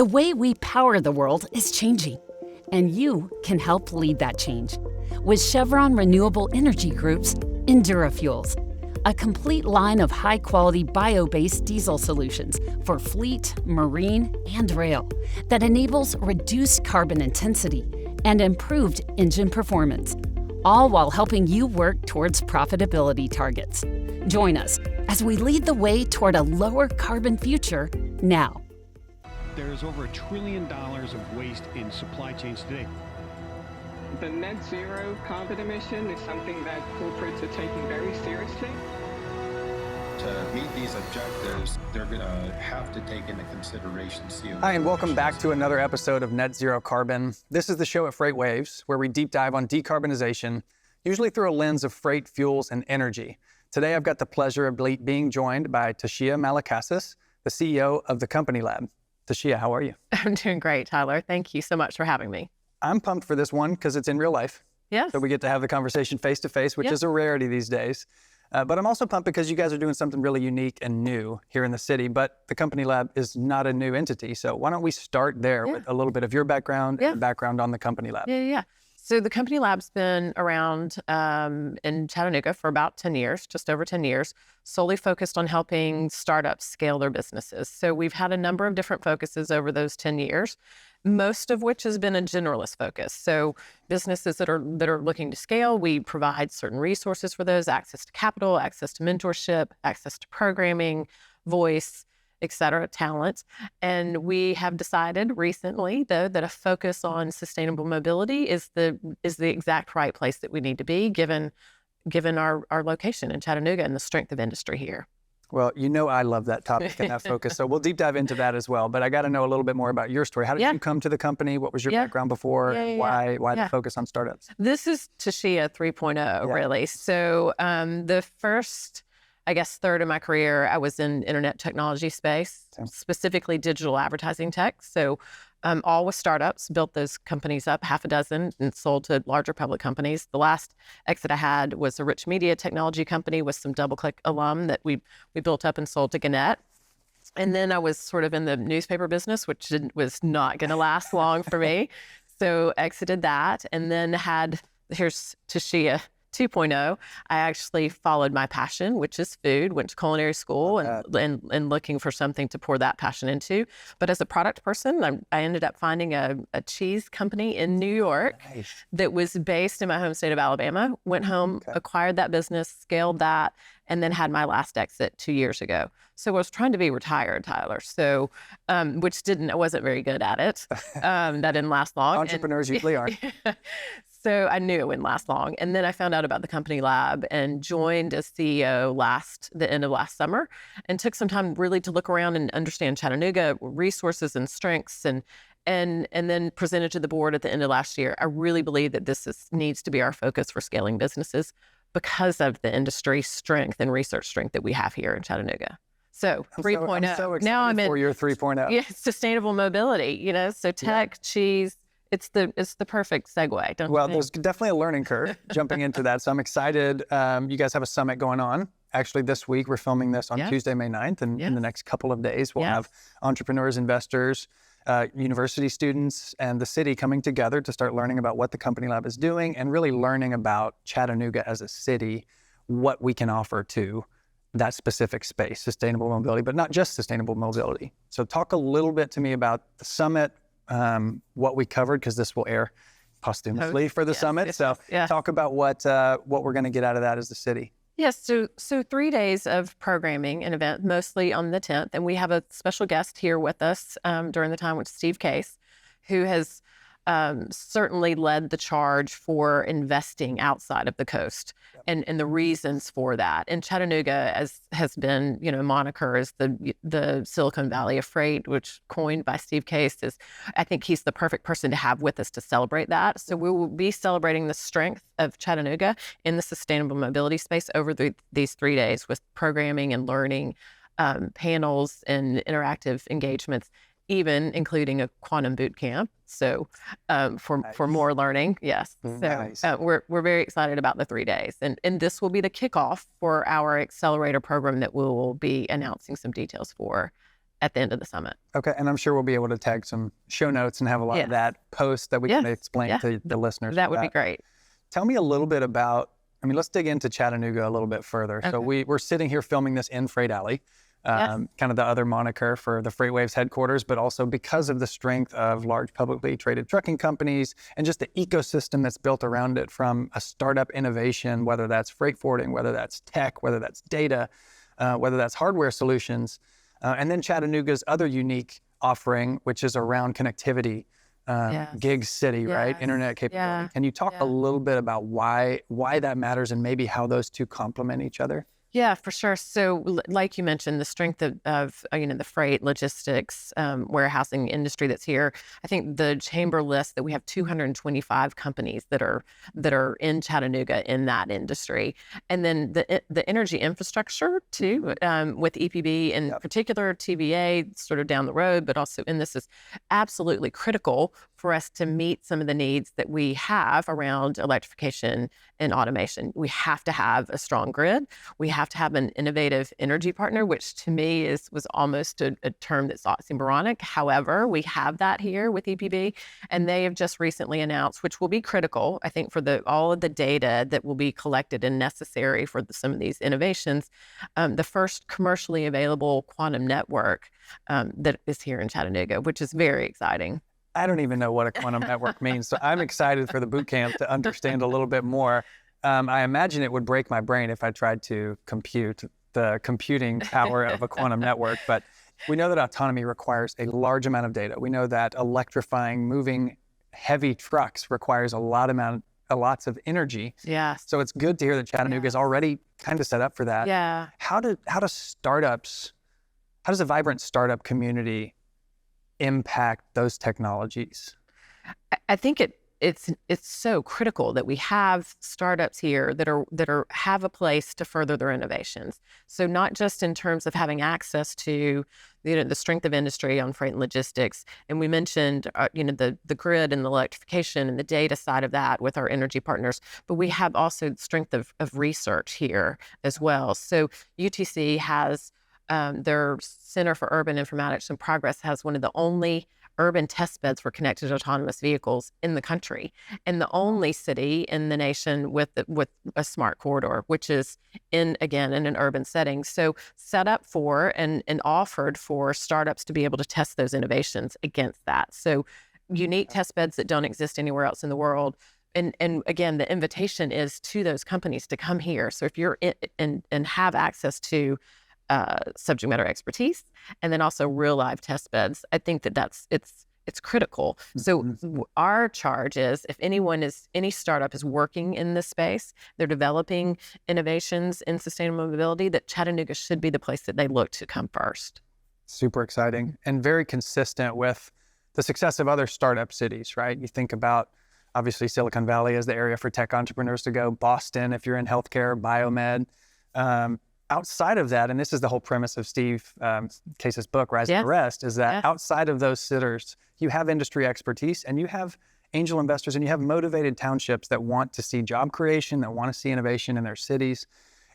The way we power the world is changing, and you can help lead that change. With Chevron Renewable Energy Group's EnduraFuels, a complete line of high-quality bio-based diesel solutions for fleet, marine, and rail that enables reduced carbon intensity and improved engine performance, all while helping you work towards profitability targets. Join us as we lead the way toward a lower carbon future now. There is over $1 trillion of waste in supply chains today. The net zero carbon emission is something that corporates are taking very seriously. To meet these objectives, they're going to have to take into consideration CO2. Hi, and welcome back to another episode of Net Zero Carbon. This is the show at FreightWaves, where we deep dive on decarbonization, usually through a lens of freight, fuels, and energy. Today, I've got the pleasure of being joined by Tasia Malakasis, the CEO of the FreightWaves. Tasia, how are you? I'm doing great, Tyler. Thank you so much for having me. I'm pumped for this one because it's in real life. Yes. So we get to have the conversation face to face, which is a rarity these days. But I'm also pumped because you guys are doing something really unique and new here in the city, but the FreightWaves is not a new entity. So why don't we start there with a little bit of your background and background on the FreightWaves. Yeah. So the FreightWaves been around in Chattanooga for about 10 years, just over 10 years, solely focused on helping startups scale their businesses. So we've had a number of different focuses over those 10 years, most of which has been a generalist focus. So businesses that are looking to scale, we provide certain resources for those: access to capital, access to mentorship, access to programming, voice, et cetera, talent. And we have decided recently, though, that a focus on sustainable mobility is the exact right place that we need to be, given our location in Chattanooga and the strength of industry here. Well, you know I love that topic and that focus, so we'll deep dive into that as well. But I got to know a little bit more about your story. How did you come to the company? What was your background before? Why the focus on startups? This is Tasia 3.0, really. So the first, I guess, third of my career, I was in internet technology space, specifically digital advertising tech. So all with startups, built those companies up, half a dozen, and sold to larger public companies. The last exit I had was a rich media technology company with some DoubleClick alum that we built up and sold to Gannett. And then I was sort of in the newspaper business, which was not going to last long for me. So exited that, and then here's Tasia 2.0. I actually followed my passion, which is food, went to culinary school and looking for something to pour that passion into. But as a product person, I ended up finding a cheese company in New York that was based in my home state of Alabama. Went home, acquired that business, scaled that, and then had my last exit 2 years ago. So I was trying to be retired, Tyler. So, I wasn't very good at it. That didn't last long. Entrepreneurs usually are. So I knew it wouldn't last long. And then I found out about the FreightWaves and joined as CEO the end of last summer, and took some time really to look around and understand Chattanooga resources and strengths, and then presented to the board at the end of last year. I really believe that this needs to be our focus for scaling businesses because of the industry strength and research strength that we have here in Chattanooga. So 3.0. I'm so excited now I'm for your 3.0. Yeah, sustainable mobility, so tech, cheese. It's the perfect segue, don't you think? There's definitely a learning curve jumping into that. So I'm excited. You guys have a summit going on. Actually, this week, we're filming this on Tuesday, May 9th. And in the next couple of days, we'll have entrepreneurs, investors, university students, and the city coming together to start learning about what the FreightWaves is doing and really learning about Chattanooga as a city, what we can offer to that specific space, sustainable mobility, but not just sustainable mobility. So talk a little bit to me about the summit, what we covered, because this will air posthumously for the summit. So talk about what we're going to get out of that as the city. Yes, so 3 days of programming and event, mostly on the 10th. And we have a special guest here with us during the time, which is Steve Case, who has certainly led the charge for investing outside of the coast and the reasons for that. And Chattanooga has been, moniker as the Silicon Valley of freight, which coined by Steve Case I think he's the perfect person to have with us to celebrate that. So we will be celebrating the strength of Chattanooga in the sustainable mobility space over these 3 days with programming and learning, panels and interactive engagements, even including a quantum boot camp. So for more learning, yes. Nice. So we're very excited about the 3 days. And this will be the kickoff for our accelerator program that we will be announcing some details for at the end of the summit. Okay, and I'm sure we'll be able to tag some show notes and have a lot of that post that we can explain to the listeners. That would be great. Tell me a little bit about, let's dig into Chattanooga a little bit further. Okay. So we're sitting here filming this in Freight Alley, kind of the other moniker for the FreightWaves headquarters, but also because of the strength of large publicly traded trucking companies and just the ecosystem that's built around it, from a startup innovation, whether that's freight forwarding, whether that's tech, whether that's data, whether that's hardware solutions, and then Chattanooga's other unique offering, which is around connectivity, gig city, right? Internet capability. Can you talk a little bit about why that matters and maybe how those two complement each other? Yeah, for sure. So like you mentioned, the strength of the freight, logistics, warehousing industry that's here. I think the chamber lists that we have 225 companies that are in Chattanooga in that industry. And then the energy infrastructure too, with EPB in particular, TVA sort of down the road, but also this is absolutely critical for us to meet some of the needs that we have around electrification and automation. We have to have a strong grid. We have to have an innovative energy partner, which to me was almost a term that's oxymoronic. However, we have that here with EPB, and they have just recently announced, which will be critical, I think, for all of the data that will be collected and necessary for some of these innovations, the first commercially available quantum network that is here in Chattanooga, which is very exciting. I don't even know what a quantum network means, so I'm excited for the boot camp to understand a little bit more. I imagine it would break my brain if I tried to compute the computing power of a quantum network, but we know that autonomy requires a large amount of data. We know that electrifying, moving heavy trucks requires lots of energy. Yeah. So it's good to hear that Chattanooga is already kind of set up for that. Yeah. How does a vibrant startup community impact those technologies? I think it's so critical that we have startups here that have a place to further their innovations. So not just in terms of having access to the strength of industry on freight and logistics, and we mentioned the grid and the electrification and the data side of that with our energy partners, but we have also the strength of research here as well. So UTC has their Center for Urban Informatics and Progress has one of the only urban test beds for connected autonomous vehicles in the country, and the only city in the nation with a smart corridor, which is in an urban setting. So set up for and offered for startups to be able to test those innovations against that. So unique test beds that don't exist anywhere else in the world. And again, the invitation is to those companies to come here. So if you're and have access to subject matter expertise, and then also real live test beds, I think it's critical. So our charge is, if any startup is working in this space, they're developing innovations in sustainable mobility, that Chattanooga should be the place that they look to come first. Super exciting and very consistent with the success of other startup cities, right? You think about, obviously, Silicon Valley is the area for tech entrepreneurs to go. Boston, if you're in healthcare, biomed. Outside of that, and this is the whole premise of Steve Case's book, Rise and Rest, is that outside of those sitters, you have industry expertise and you have angel investors and you have motivated townships that want to see job creation, that want to see innovation in their cities.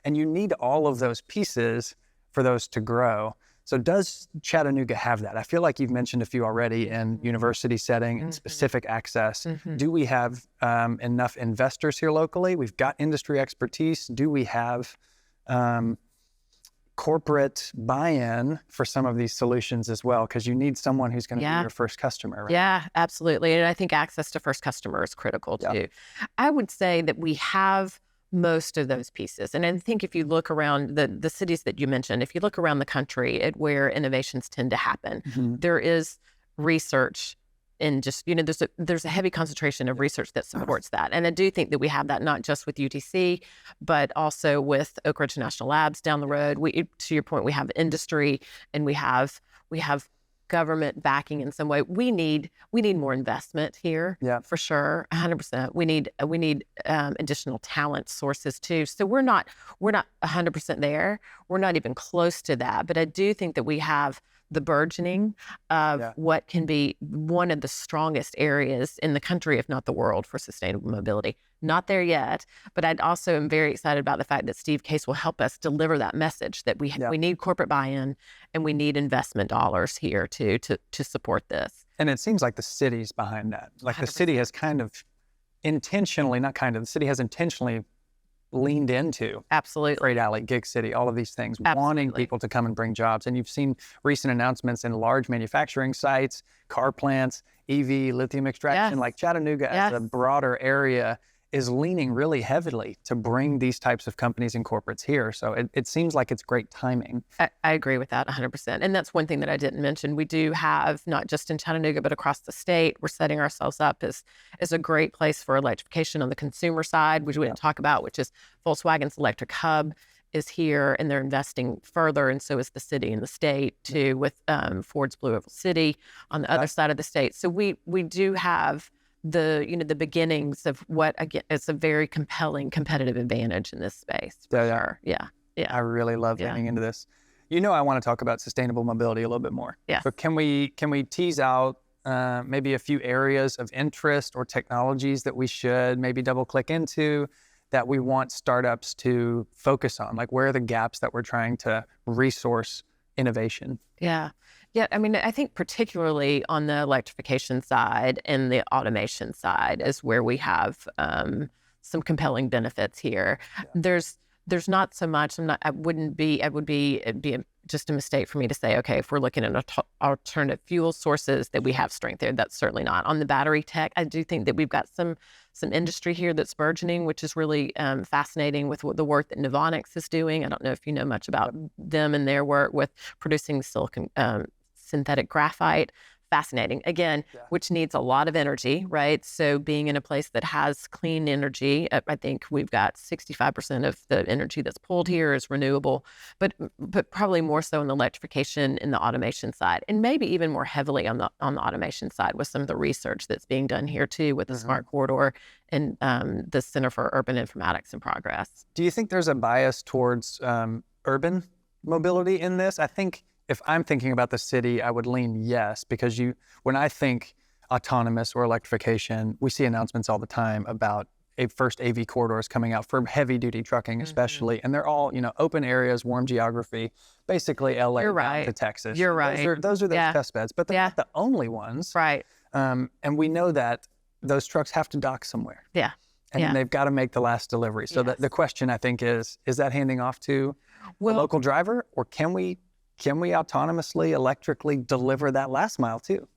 And you need all of those pieces for those to grow. So does Chattanooga have that? I feel like you've mentioned a few already in university setting and specific access. Do we have enough investors here locally? We've got industry expertise. Do we have corporate buy-in for some of these solutions as well? Because you need someone who's going to be your first customer, right? Yeah, absolutely. And I think access to first customer is critical too. I would say that we have most of those pieces. And I think if you look around the cities that you mentioned, if you look around the country at where innovations tend to happen, there is research and just, there's a heavy concentration of research that supports that. And I do think that we have that not just with UTC, but also with Oak Ridge National Labs down the road. To your point, we have industry and we have government backing in some way. We need more investment here, for sure, 100%. We need additional talent sources too. So we're not 100% there. We're not even close to that. But I do think that we have the burgeoning of what can be one of the strongest areas in the country, if not the world, for sustainable mobility. Not there yet, but I also am very excited about the fact that Steve Case will help us deliver that message that we need corporate buy-in and we need investment dollars here to support this. And it seems like the city's behind that. Like 100%. The city has kind of intentionally, the city has intentionally leaned into Freight Alley, Gig City, all of these things, wanting people to come and bring jobs. And you've seen recent announcements in large manufacturing sites, car plants, EV, lithium extraction, like Chattanooga as a broader area is leaning really heavily to bring these types of companies and corporates here. So it seems like it's great timing. I agree with that 100%. And that's one thing that I didn't mention. We do have, not just in Chattanooga, but across the state, we're setting ourselves up as a great place for electrification on the consumer side, which we didn't talk about, which is Volkswagen's electric hub is here, and they're investing further, and so is the city and the state too, with Ford's Blue Oval City on the other side of the state. So we do have the beginnings of what, again, is a very compelling competitive advantage in this space. Sure. Yeah. I really love getting into this. I want to talk about sustainable mobility a little bit more. Yeah. So can we tease out maybe a few areas of interest or technologies that we should maybe double click into that we want startups to focus on? Like, where are the gaps that we're trying to resource innovation? Yeah. I mean, I think particularly on the electrification side and the automation side is where we have some compelling benefits here. Yeah. There's not so much. It'd be just a mistake for me to say, okay, if we're looking at alternative fuel sources, that we have strength there. That's certainly not. On the battery tech, I do think that we've got some industry here that's burgeoning, which is really fascinating with the work that Novonix is doing. I don't know if you know much about them and their work with producing silicon synthetic graphite. Fascinating, again, which needs a lot of energy, right? So being in a place that has clean energy, I think we've got 65% of the energy that's pulled here is renewable, but probably more so in the electrification and the automation side, and maybe even more heavily on the automation side with some of the research that's being done here too with the Smart Corridor and the Center for Urban Informatics and Progress. Do you think there's a bias towards urban mobility in this? I think if I'm thinking about the city, I would lean yes, because when I think autonomous or electrification, we see announcements all the time about first AV corridors coming out for heavy duty trucking, especially, and they're all, open areas, warm geography, basically LA down to Texas. You're right. Those are those test beds, but they're not the only ones. Right. And we know that those trucks have to dock somewhere. Yeah. And they've got to make the last delivery. So the question I think is that handing off to a local driver, or can we autonomously, electrically deliver that last mile too?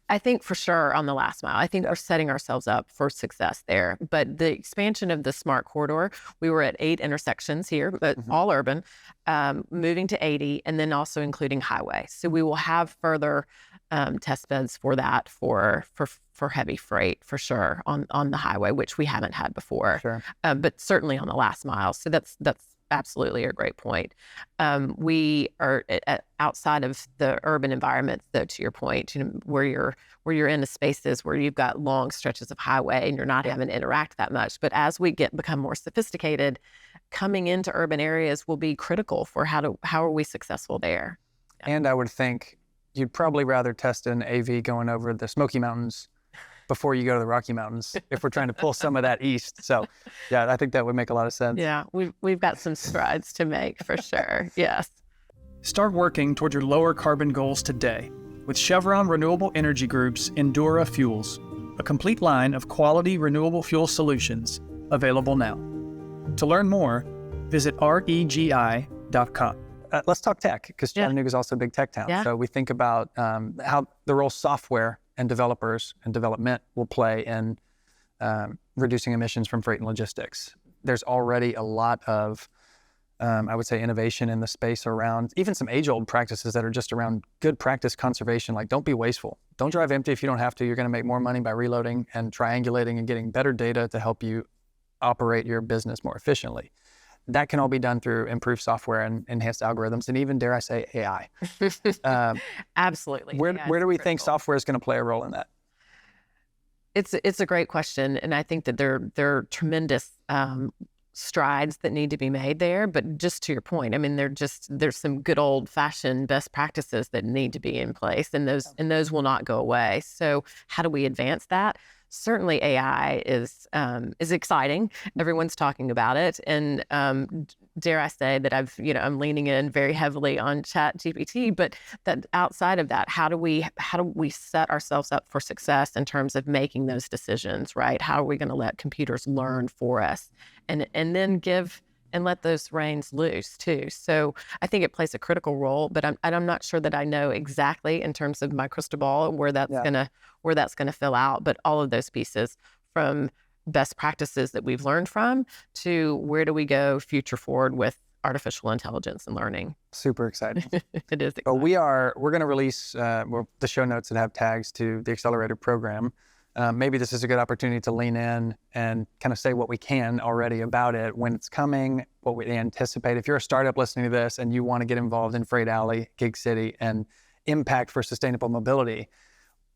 I think for sure on the last mile. I think we're setting ourselves up for success there. But the expansion of the Smart Corridor, we were at 8 intersections here, but all urban, moving to 80, and then also including highway. So we will have further test beds for that for heavy freight for sure on the highway, which we haven't had before. Sure. But certainly on the last mile. So that's absolutely a great point. We are outside of the urban environments, though, to your point, where you're in the spaces where you've got long stretches of highway and you're not having to interact that much. But as we become more sophisticated, coming into urban areas will be critical for how are we successful there. And I would think you'd probably rather test an AV going over the Smoky Mountains before you go to the Rocky Mountains, if we're trying to pull some of that east. So I think that would make a lot of sense. Yeah, we've got some strides to make for sure. Yes. Start working toward your lower carbon goals today with Chevron Renewable Energy Group's Endura Fuels, a complete line of quality renewable fuel solutions available now. To learn more, visit regi.com. Let's talk tech, because Chattanooga is also a big tech town. Yeah. So we think about how the role software and developers and development will play in reducing emissions from freight and logistics. There's already a lot of, I would say, innovation in the space around even some age-old practices that are just around good practice conservation, like don't be wasteful. Don't drive empty if you don't have to. You're going to make more money by reloading and triangulating and getting better data to help you operate your business more efficiently. That can all be done through improved software and enhanced algorithms, and even, dare I say, AI. Absolutely. Where do we think software is going to play a role in that? It's a great question, and I think that there are tremendous strides that need to be made there. But just to your point, I mean, there's some good old fashioned best practices that need to be in place, and those will not go away. So how do we advance that? Certainly AI is exciting. Everyone's talking about it. And dare I say that I'm leaning in very heavily on ChatGPT, but that outside of that, how do we set ourselves up for success in terms of making those decisions, right? How are we going to let computers learn for us and then give and let those reins loose too? So I think it plays a critical role, but I'm not sure that I know exactly in terms of my crystal ball where that's gonna fill out. But all of those pieces, from best practices that we've learned from to where do we go future forward with artificial intelligence and learning. Super exciting. It is exciting. But we're going to release the show notes that have tags to the accelerator program. Maybe this is a good opportunity to lean in and kind of say what we can already about it, when it's coming, what we anticipate. If you're a startup listening to this and you want to get involved in Freight Alley, Gig City, and impact for sustainable mobility,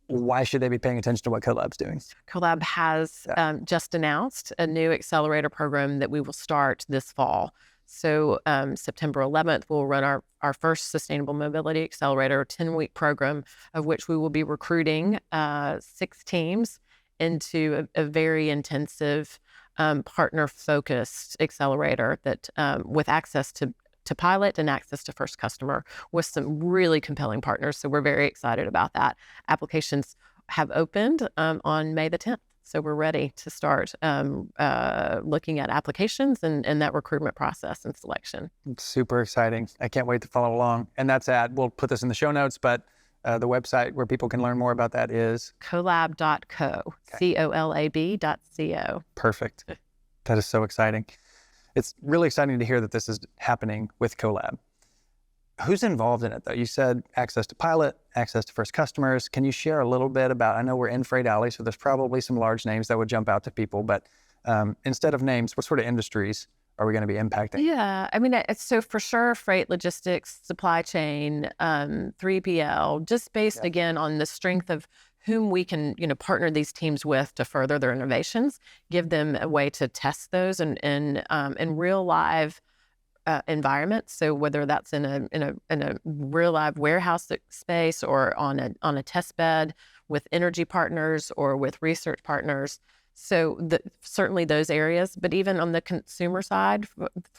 why should they be paying attention to what CO.LAB's doing? CO.LAB has just announced a new accelerator program that we will start this fall. So September 11th, we'll run our first Sustainable Mobility Accelerator 10-week program, of which we will be recruiting 6 teams into a very intensive partner-focused accelerator that with access to pilot and access to first customer with some really compelling partners. So we're very excited about that. Applications have opened on May the 10th. So we're ready to start looking at applications and that recruitment process and selection. It's super exciting. I can't wait to follow along. And we'll put this in the show notes, but the website where people can learn more about that is COLAB.co, okay. COLAB.co. Perfect. That is so exciting. It's really exciting to hear that this is happening with CO.LAB. Who's involved in it, though? You said access to pilot, access to first customers. Can you share a little bit about, I know we're in Freight Alley, so there's probably some large names that would jump out to people, but instead of names, what sort of industries are we going to be impacting? Yeah, I mean, so for sure, freight, logistics, supply chain, 3PL, just based again on the strength of whom we can, partner these teams with to further their innovations, give them a way to test those in real live environments. So whether that's in a real live warehouse space or on a test bed with energy partners or with research partners. So certainly those areas, but even on the consumer side,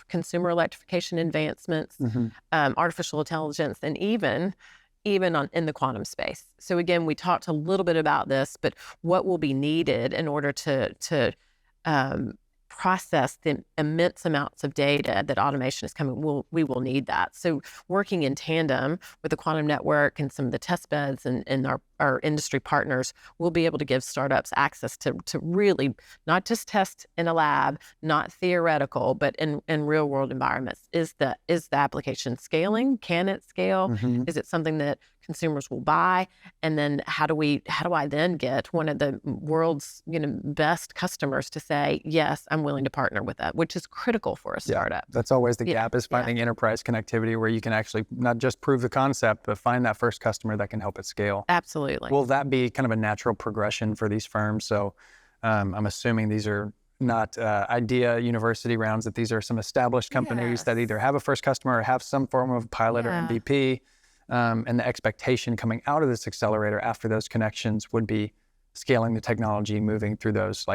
consumer electrification advancements, artificial intelligence, and even in the quantum space. So again, we talked a little bit about this, but what will be needed in order to process the immense amounts of data that automation is coming, we will need that. So working in tandem with the quantum network and some of the test beds and our industry partners, we'll be able to give startups access to really not just test in a lab, not theoretical, but in real world environments. Is the application scaling? Can it scale? Is it something that consumers will buy? And then how do I then get one of the world's best customers to say, yes, I'm willing to partner with that, which is critical for a startup. That's always the gap, is finding enterprise connectivity where you can actually not just prove the concept, but find that first customer that can help it scale. Absolutely. Will that be kind of a natural progression for these firms? So I'm assuming these are not idea university rounds, that these are some established companies that either have a first customer or have some form of pilot or MVP. And the expectation coming out of this accelerator after those connections would be scaling the technology, moving through those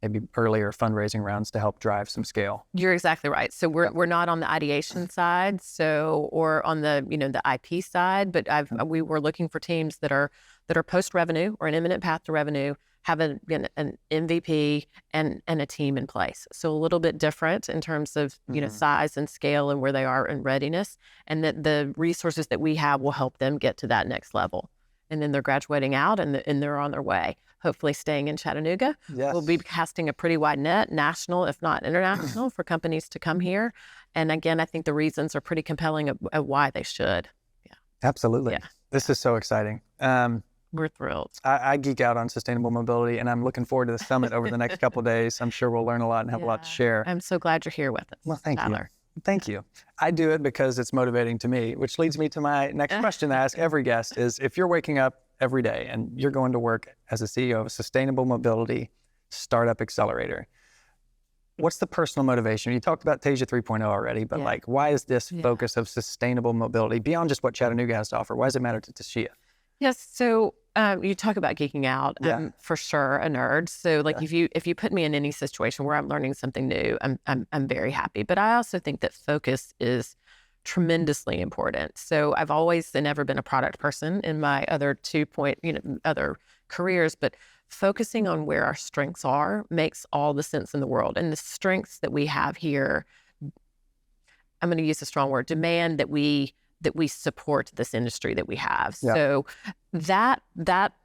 maybe earlier fundraising rounds to help drive some scale. You're exactly right. So we're not on the ideation side, or on the the IP side, but we were looking for teams that are post revenue or an imminent path to revenue, have an MVP and a team in place. So a little bit different in terms of size and scale and where they are in readiness, and that the resources that we have will help them get to that next level. And then they're graduating out and they're on their way, hopefully staying in Chattanooga. Yes. We'll be casting a pretty wide net, national, if not international, for companies to come here. And again, I think the reasons are pretty compelling of why they should. Yeah. Absolutely. Yeah. This is so exciting. We're thrilled. I geek out on sustainable mobility, and I'm looking forward to the summit over the next couple of days. I'm sure we'll learn a lot and have a lot to share. I'm so glad you're here with us. Well, thank Tyler. you. Thank you. I do it because it's motivating to me, which leads me to my next question that I ask every guest is, if you're waking up every day and you're going to work as a CEO of a sustainable mobility startup accelerator, What's the personal motivation? You talked about Tasia 3.0 already, but like, why is this focus of sustainable mobility beyond just what Chattanooga has to offer? Why does it matter to Tasia? Yes. So you talk about geeking out. I'm for sure a nerd. So like if you put me in any situation where I'm learning something new, I'm very happy. But I also think that focus is tremendously important. So I've always and never been a product person in my other other careers, but focusing on where our strengths are makes all the sense in the world. And the strengths that we have here, I'm going to use a strong word, demand that we support this industry that we have. Yeah. So that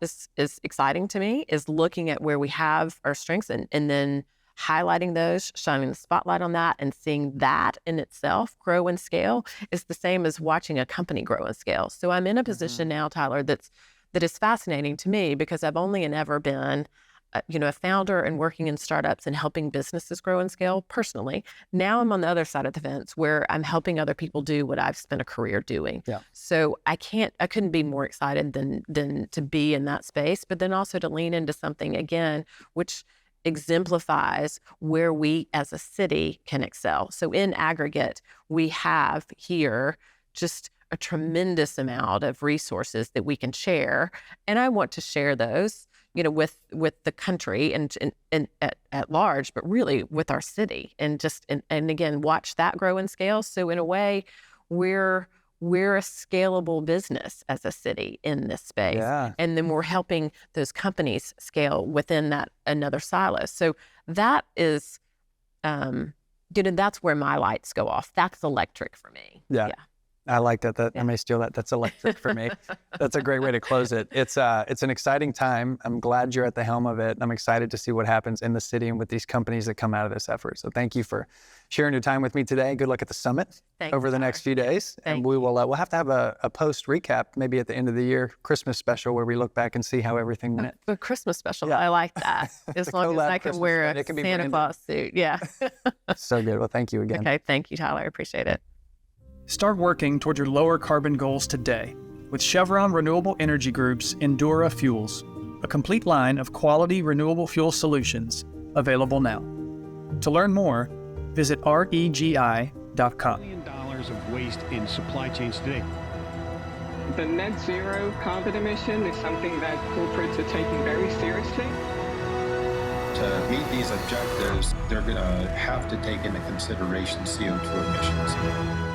is exciting to me, is looking at where we have our strengths and then highlighting those, shining the spotlight on that, and seeing that in itself grow and scale is the same as watching a company grow and scale. So I'm in a position now, Tyler, that is fascinating to me because I've only and ever been a founder and working in startups and helping businesses grow and scale personally. Now I'm on the other side of the fence where I'm helping other people do what I've spent a career doing. Yeah. So I couldn't be more excited than to be in that space, but then also to lean into something again, which exemplifies where we as a city can excel. So in aggregate, we have here just a tremendous amount of resources that we can share. And I want to share those, with the country and at large, but really with our city and again, watch that grow and scale. So in a way, we're a scalable business as a city in this space. Yeah. And then we're helping those companies scale within that another silo. So that is, that's where my lights go off. That's electric for me. Yeah. I like that. I may steal that. That's electric for me. That's a great way to close it. It's an exciting time. I'm glad you're at the helm of it. I'm excited to see what happens in the city and with these companies that come out of this effort. So thank you for sharing your time with me today. Good luck at the summit over the next few days. And we'll have to have a post recap maybe at the end of the year, Christmas special, where we look back and see how everything went. A Christmas special. Yeah. I like that. As long as I can wear a Santa Claus suit. Yeah. So good. Well, thank you again. Okay. Thank you, Tyler. I appreciate it. Start working toward your lower carbon goals today with Chevron Renewable Energy Group's Endura Fuels, a complete line of quality renewable fuel solutions available now. To learn more, visit regi.com. $1 billion of waste in supply chains today. The net zero carbon emission is something that corporates are taking very seriously. To meet these objectives, they're going to have to take into consideration CO2 emissions.